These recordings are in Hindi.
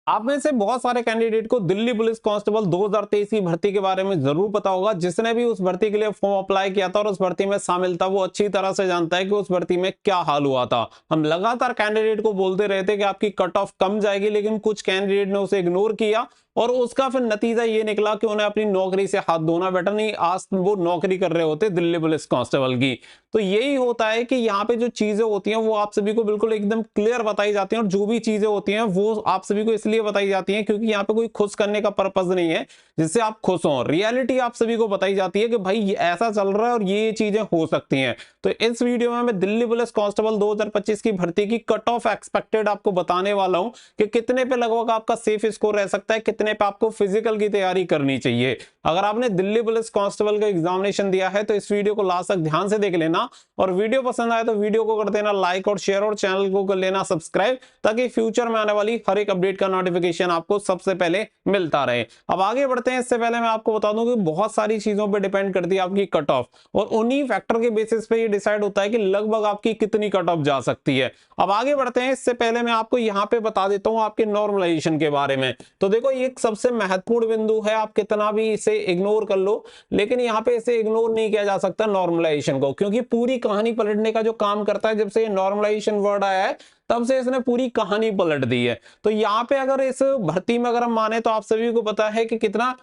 आप में से बहुत सारे कैंडिडेट को दिल्ली पुलिस कांस्टेबल 2023 की भर्ती के बारे में जरूर पता होगा। जिसने भी उस भर्ती के लिए फॉर्म अप्लाई किया था और उस भर्ती में शामिल था, वो अच्छी तरह से जानता है कि उस भर्ती में क्या हाल हुआ था। हम लगातार कैंडिडेट को बोलते रहे थे कि आपकी कट ऑफ कम जाएगी, लेकिन कुछ कैंडिडेट ने उसे इग्नोर किया और उसका फिर नतीजा ये निकला कि उन्हें अपनी नौकरी से हाथ धोना बेटर, नहीं आज वो नौकरी कर रहे होते दिल्ली पुलिस कांस्टेबल की। तो यही होता है कि यहाँ पे जो चीजें होती हैं वो आप सभी को बिल्कुल एकदम क्लियर बताई जाती हैं, और जो भी चीजें होती हैं वो आप सभी को इसलिए बताई जाती हैं क्योंकि यहाँ पे कोई खुश करने का पर्पज नहीं है जिससे आप खुश हो। रियलिटी आप सभी को बताई जाती है कि भाई ये ऐसा चल रहा है और ये चीजें हो सकती हैं। तो इस वीडियो में मैं दिल्ली पुलिस कांस्टेबल 2025 की भर्ती की कट ऑफ एक्सपेक्टेड आपको बताने वाला हूं कि कितने पे लगभग आपका सेफ स्कोर रह सकता है, कितने पे आपको फिजिकल की तैयारी करनी चाहिए। अगर आपने दिल्ली पुलिस कांस्टेबल का एग्जामिनेशन दिया है तो इस वीडियो को लास्ट तक ध्यान से देख लेना, और वीडियो पसंद आए तो वीडियो को कर देना लाइक और शेयर, और चैनल को कर लेना सब्सक्राइब, ताकि फ्यूचर में आने वाली हर एक अपडेट का नोटिफिकेशन आपको सबसे पहले मिलता रहे। अब आगे बढ़ते हैं, इससे पहले मैं आपको बता दूं कि बहुत सारी चीजों पर डिपेंड करती है आपकी कट ऑफ, और उन्हीं फैक्टर के बेसिस पे ये डिसाइड होता है कि लगभग आपकी कितनी कट ऑफ जा सकती है। अब आगे बढ़ते हैं, इससे पहले मैं आपको यहां पे बता देता हूं आपके नॉर्मलाइजेशन के बारे में। तो देखो ये एक सबसे महत्वपूर्ण बिंदु है, आप कितना भी इसे इग्नोर कर लो लेकिन यहाँ पे इसे इग्नोर नहीं किया जा सकता नॉर्मलाइजेशन को, क्योंकि पूरी कहानी पलटने का जो काम करता है, जब से ये नॉर्मलाइजेशन वर्ड आया है तब से इसने पूरी कहानी पलट दी है। तो यहाँ पे अगर इस भर्ती में अगर हम माने तो आप सभी को पता है कि कितना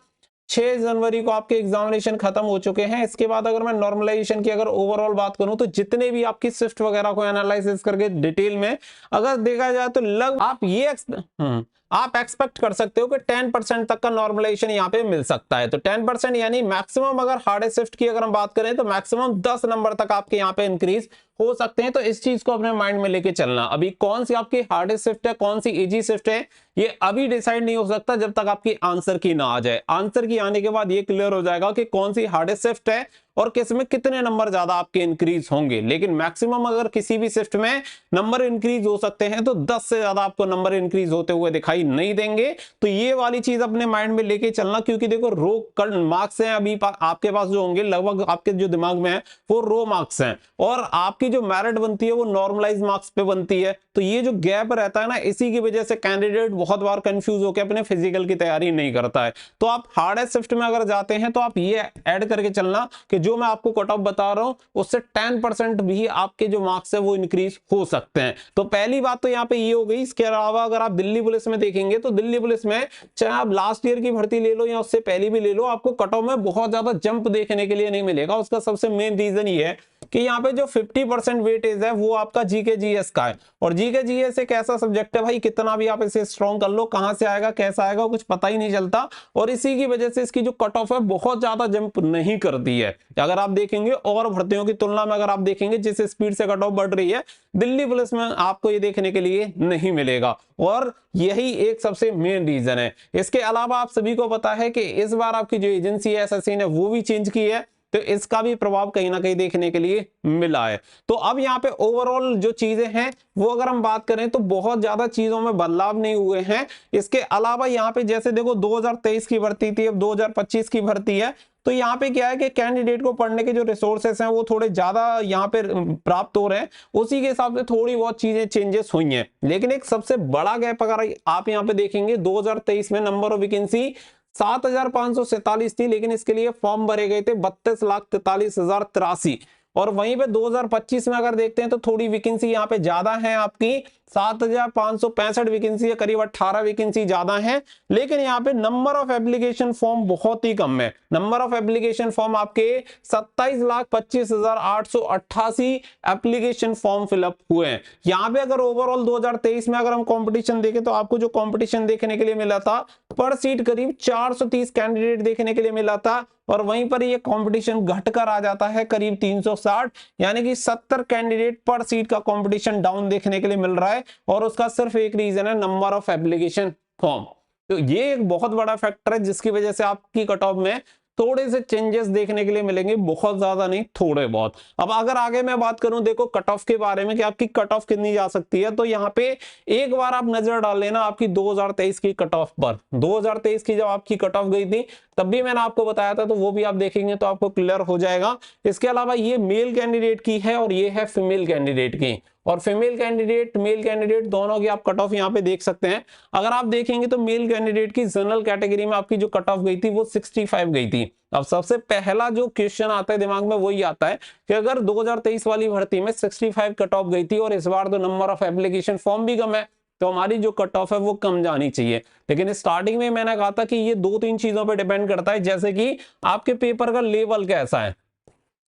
6 जनवरी को आपके एग्जामिनेशन खत्म हो चुके हैं। इसके बाद अगर मैं नॉर्मलाइजेशन की अगर ओवरऑल बात करूं तो जितने भी आपकी शिफ्ट वगैरह को एनालिसिस करके डिटेल में अगर देखा जाए तो लगभग आप एक्सपेक्ट कर सकते हो कि 10% तक का नॉर्मलाइजेशन यहाँ पे मिल सकता है। तो 10% यानी मैक्सिमम, अगर हार्डेस्ट शिफ्ट की अगर हम बात करें तो मैक्सिमम 10 नंबर तक आपके यहाँ पे इंक्रीज हो सकते हैं। तो इस चीज को अपने माइंड में लेके चलना। अभी कौन सी आपकी हार्डेस्ट शिफ्ट है, कौन सी इजी शिफ्ट है, ये अभी डिसाइड नहीं हो सकता जब तक आपकी आंसर की ना आ जाए। आंसर की आने के बाद ये क्लियर हो जाएगा कि कौन सी हार्डेस्ट शिफ्ट है और किस में कितने नंबर ज्यादा आपके इंक्रीज होंगे। लेकिन मैक्सिमम अगर किसी भी शिफ्ट में नंबर इंक्रीज हो सकते हैं तो 10 से ज्यादा आपको नंबर इंक्रीज होते हुए दिखाई नहीं देंगे। तो ये वाली चीज अपने माइंड में लेके चलना, क्योंकि देखो रो मार्क्स हैं अभी आपके पास जो होंगे, लगभग आपके जो दिमाग में है वो रो मार्क्स हैं, और आपकी जो मेरिट बनती है वो नॉर्मलाइज मार्क्स पे बनती है। तो ये जो गैप रहता है ना, इसी की वजह से कैंडिडेट बहुत बार कंफ्यूज होकर अपने फिजिकल की तैयारी नहीं करता है। तो आप हार्डेस्ट शिफ्ट में अगर जाते हैं तो आप ये ऐड करके चलना कि जो मैं आपको कट ऑफ बता रहा हूं उससे 10% भी आपके जो मार्क्स है वो इंक्रीज हो सकते हैं। तो पहली बात तो यहाँ पे ये हो गई। इसके अलावा अगर आप दिल्ली पुलिस में देखेंगे तो दिल्ली पुलिस में चाहे आप लास्ट ईयर की भर्ती ले लो या उससे पहले भी ले लो, आपको कट ऑफ में बहुत ज्यादा जंप देखने के लिए नहीं मिलेगा। उसका सबसे मेन रीजन ये है कि यहाँ पे जो 50% वेटेज है वो आपका जीके जीएस का है, और जीके जीएस एक ऐसा सब्जेक्ट है भाई, कितना भी आप इसे स्ट्रॉन्ग कर लो, कहां से आएगा कैसा आएगा कुछ पता ही नहीं चलता, और इसी की वजह से इसकी जो कट ऑफ है बहुत ज्यादा जंप नहीं करती है। अगर आप देखेंगे और भर्तियों की तुलना में, अगर आप देखेंगे जिस स्पीड से कट ऑफ बढ़ रही है, दिल्ली पुलिस में आपको ये देखने के लिए नहीं मिलेगा, और यही एक सबसे मेन रीजन है। इसके अलावा आप सभी को पता है कि इस बार आपकी जो एजेंसी है एसएससी ने वो भी चेंज की है, तो इसका भी प्रभाव कहीं ना कहीं देखने के लिए मिला है। तो अब यहाँ पे ओवरऑल जो चीजें हैं वो अगर हम बात करें तो बहुत ज्यादा चीजों में बदलाव नहीं हुए हैं। इसके अलावा यहाँ पे जैसे देखो 2023 की भर्ती थी, अब 2025 की भर्ती है, तो यहाँ पे क्या है कि कैंडिडेट को पढ़ने के जो रिसोर्सेस हैं वो थोड़े ज्यादा यहाँ पे प्राप्त हो रहे हैं, उसी के हिसाब से थोड़ी बहुत चीजें चेंजेस हुई हैं। लेकिन एक सबसे बड़ा गैप अगर आप यहाँ पे देखेंगे, 2023 में नंबर ऑफ वैकेंसी 7,547 थी, लेकिन इसके लिए फॉर्म भरे गए थे 32,43,083, और वहीं पे 2025 में अगर देखते हैं तो थोड़ी वैकेंसी यहाँ पे ज्यादा है आपकी, 7,565 वैकेंसी है, करीब 18 वैकेंसी ज्यादा है। लेकिन यहाँ पे नंबर ऑफ एप्लीकेशन फॉर्म बहुत ही कम है। नंबर ऑफ एप्लीकेशन फॉर्म आपके 27,25,888 एप्लीकेशन फॉर्म फिलअप हुए हैं। यहाँ पे अगर ओवरऑल 2023 में अगर हम कंपटीशन देखें तो आपको जो कंपटीशन देखने के लिए मिला था पर सीट करीब 430 कैंडिडेट देखने के लिए मिला था, और वहीं पर ये कंपटीशन घटकर आ जाता है करीब 360, यानी कि 70 कैंडिडेट पर सीट का कंपटीशन डाउन देखने के लिए मिल रहा है। और उसका सिर्फ एक रीजन है, नंबर ऑफ एप्लीकेशन फॉर्म। तो ये एक बहुत बड़ा फैक्टर है जिसकी वजह से आपकी कट ऑफ में थोड़े से चेंजेस देखने के लिए मिलेंगे, बहुत ज्यादा नहीं, थोड़े बहुत। अब अगर आगे मैं बात करूं देखो कट ऑफ के बारे में कि आपकी कट ऑफ कितनी जा सकती है, तो यहाँ पे एक बार आप नजर डाल लेना आपकी 2023 की कट ऑफ पर। 2023 की जब आपकी कट ऑफ गई थी तब भी मैंने आपको बताया था, तो वो भी आप देखेंगे तो आपको क्लियर हो जाएगा। इसके अलावा ये मेल कैंडिडेट की है और ये है फीमेल कैंडिडेट की, और फीमेल कैंडिडेट मेल कैंडिडेट दोनों की आप कट ऑफ यहाँ पे देख सकते हैं। अगर आप देखेंगे तो मेल कैंडिडेट की जनरल कैटेगरी में आपकी जो कट ऑफ गई थी वो 65 गई थी। अब सबसे पहला जो क्वेश्चन आता है दिमाग में वही आता है कि अगर 2023 वाली भर्ती में 65 कट ऑफ गई थी और इस बार तो नंबर ऑफ एप्लीकेशन फॉर्म भी कम है, तो हमारी जो कट ऑफ है वो कम जानी चाहिए। लेकिन स्टार्टिंग में मैंने कहा था कि ये 2-3 चीजों पे डिपेंड करता है, जैसे कि आपके पेपर का लेवल कैसा है।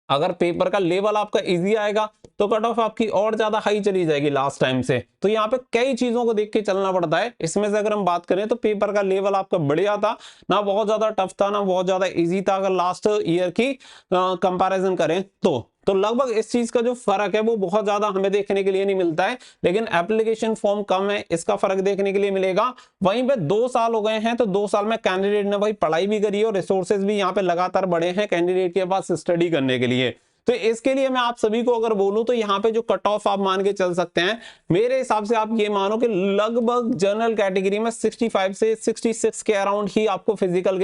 अगर पेपर का लेवल आपका इजी आएगा तो कट ऑफ आपकी और ज्यादा हाई चली जाएगी लास्ट टाइम से। तो यहाँ पे कई चीजों को देख के चलना पड़ता है। इसमें से अगर हम बात करें तो पेपर का लेवल आपका बढ़िया था, ना बहुत ज्यादा टफ था ना बहुत ज्यादा इजी था अगर लास्ट ईयर की कंपैरिजन करें तो लगभग इस चीज का जो फर्क है वो बहुत ज्यादा हमें देखने के लिए नहीं मिलता है। लेकिन एप्लीकेशन फॉर्म कम है, इसका फर्क देखने के लिए मिलेगा। वहीं पे 2 साल हो गए हैं तो 2 साल में कैंडिडेट ने भाई पढ़ाई भी करी है और रिसोर्सेज भी यहाँ पे लगातार बढ़े हैं कैंडिडेट के पास स्टडी करने के लिए। तो इसके लिए मैं आप सभी को अगर बोलूं तो यहाँ पे जो कट ऑफ आप मान के चल सकते हैं, मेरे हिसाब से आप ये मानो कि लगभग जनरल कैटेगरी में 65 से 66 के अराउंड ही आपको फिजिकल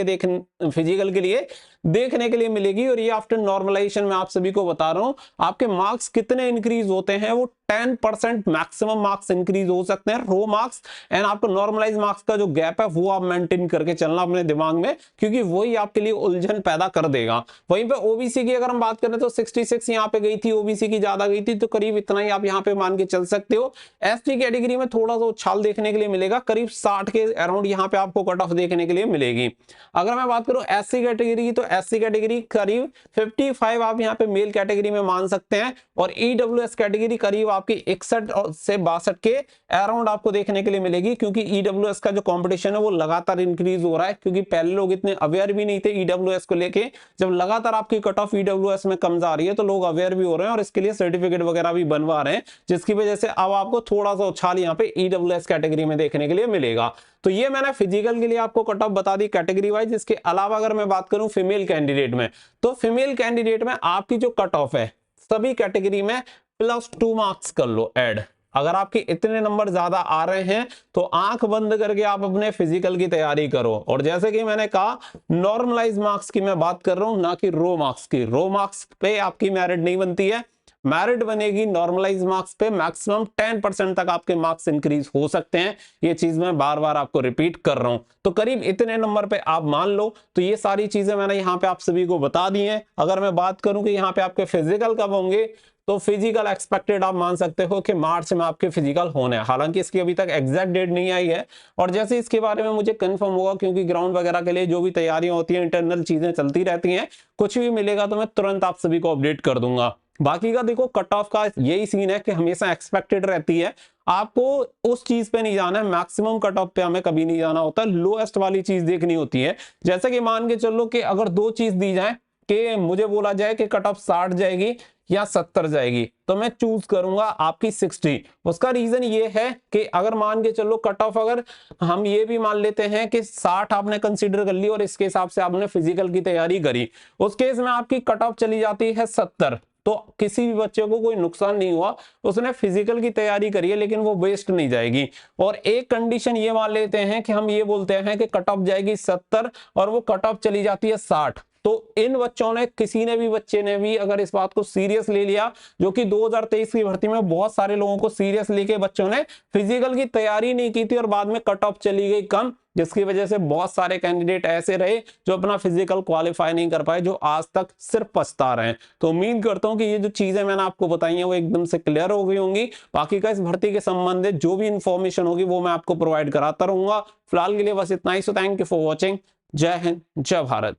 के लिए देखने के लिए मिलेगी। और ये आफ्टर नॉर्मलाइजेशन में आप सभी को बता रहा हूं आपके मार्क्स कितने इंक्रीज होते हैं, वो 10% मैक्सिमम मार्क्स इंक्रीज हो सकते हैं रो मार्क्स। एंड आपको नॉर्मलाइज मार्क्स का जो गैप है वो आप मेंटेन करके चलना अपने दिमाग में, क्योंकि वही आपके लिए उलझन पैदा कर देगा। वहीं पे ओबीसी की अगर हम बात करें तो 66 यहाँ पे गई थी, ओबीसी की ज्यादा गई थी, तो करीब इतना ही आप यहाँ पे मान के चल सकते हो। एसटी कैटेगरी में थोड़ा सा उछाल देखने के लिए मिलेगा, करीब 60 के अराउंड यहाँ पे आपको कट ऑफ देखने के लिए मिलेगी। अगर मैं बात करूं एससी कैटेगरी की तो एससी कैटेगरी करीब 55 आप यहाँ पे मेल कैटेगरी में मान सकते हैं, और ईडब्ल्यूएस कैटेगरी करीब आपकी 61 से 62 के अराउंड आपको देखने के लिए मिलेगी। क्योंकि ईडब्ल्यूएस का जो कंपटीशन है वो लगातार इंक्रीज हो रहा है, क्योंकि पहले लोग इतने अवेयर भी नहीं थे ईडब्ल्यूएस को लेके। जब लगातार आपकी कट ऑफ ईडब्ल्यूएस में कम जा रही है तो लोग अवेयर भी हो रहे हैं और इसके लिए सर्टिफिकेट वगैरह भी बनवा रहे हैं, जिसकी वजह से अब आपको थोड़ा सा उछाल यहाँ पे ईडब्ल्यूएस कैटेगरी में देखने के लिए मिलेगा। तो ये मैंने फिजिकल के लिए आपको कट ऑफ बता दी कैटेगरी वाइज। इसके अलावा अगर मैं बात करूं फीमेल कैंडिडेट में, तो फीमेल कैंडिडेट में आपकी जो कट ऑफ है सभी कैटेगरी में +2 मार्क्स कर लो ऐड। अगर आपके इतने नंबर ज्यादा आ रहे हैं तो आंख बंद करके आप अपने फिजिकल की तैयारी करो। और जैसे कि मैंने कहा नॉर्मलाइज मार्क्स की मैं बात कर रहा हूं, ना कि रो मार्क्स की। रो मार्क्स पे आपकी मेरिट नहीं बनती है, मेरिट बनेगी नॉर्मलाइज मार्क्स पे। मैक्सिमम 10% तक आपके मार्क्स इंक्रीज हो सकते हैं, ये चीज मैं बार बार आपको रिपीट कर रहा हूं। तो करीब इतने नंबर पे आप मान लो। तो ये सारी चीजें मैंने यहाँ पे आप सभी को बता दी हैं। अगर मैं बात करूं कि यहाँ पे आपके फिजिकल कब होंगे, तो फिजिकल एक्सपेक्टेड आप मान सकते हो कि मार्च में आपके फिजिकल होने हैं। हालांकि इसकी अभी तक एग्जैक्ट डेट नहीं आई है, और जैसे इसके बारे में मुझे कंफर्म होगा, क्योंकि ग्राउंड वगैरह के लिए जो भी तैयारियां होती हैं इंटरनल चीजें चलती रहती हैं, कुछ भी मिलेगा तो मैं तुरंत आप सभी को अपडेट कर दूंगा। बाकी का देखो कट ऑफ का यही सीन है कि हमेशा एक्सपेक्टेड रहती है, आपको उस चीज पे नहीं जाना है, मैक्सिमम कट ऑफ पे हमें कभी नहीं जाना होता, लोएस्ट वाली चीज देखनी होती है। जैसे कि मान के चलो कि अगर 2 चीज दी जाए कि मुझे बोला जाए कि कट ऑफ 60 जाएगी या 70 जाएगी, तो मैं चूज करूंगा आपकी 60। उसका रीजन ये है कि अगर मान के चलो कट ऑफ अगर हम ये भी मान लेते हैं कि 60 आपने कंसीडर कर ली और इसके हिसाब से आपने फिजिकल की तैयारी करी, उस केस में आपकी कट ऑफ चली जाती है 70, तो किसी भी बच्चे को कोई नुकसान नहीं हुआ, उसने फिजिकल की तैयारी करी है लेकिन वो वेस्ट नहीं जाएगी। और एक कंडीशन ये मान लेते हैं कि हम ये बोलते हैं कि कट ऑफ जाएगी 70 और वो कट ऑफ चली जाती है 60, तो इन बच्चों ने किसी ने भी बच्चे ने भी अगर इस बात को सीरियस ले लिया, जो कि 2023 की भर्ती में बहुत सारे लोगों को सीरियस लेके बच्चों ने फिजिकल की तैयारी नहीं की थी और बाद में कट ऑफ चली गई कम, जिसकी वजह से बहुत सारे कैंडिडेट ऐसे रहे जो अपना फिजिकल क्वालिफाई नहीं कर पाए, जो आज तक सिर्फ पछता रहे हैं। तो उम्मीद करता हूं कि ये जो चीजें मैंने आपको बताई हैं वो एकदम से क्लियर हो गई होंगी। बाकी का इस भर्ती के संबंधित जो भी इंफॉर्मेशन होगी वो मैं आपको प्रोवाइड कराता रहूंगा। फिलहाल के लिए बस इतना ही। So thank you for watching. जय हिंद, जय भारत।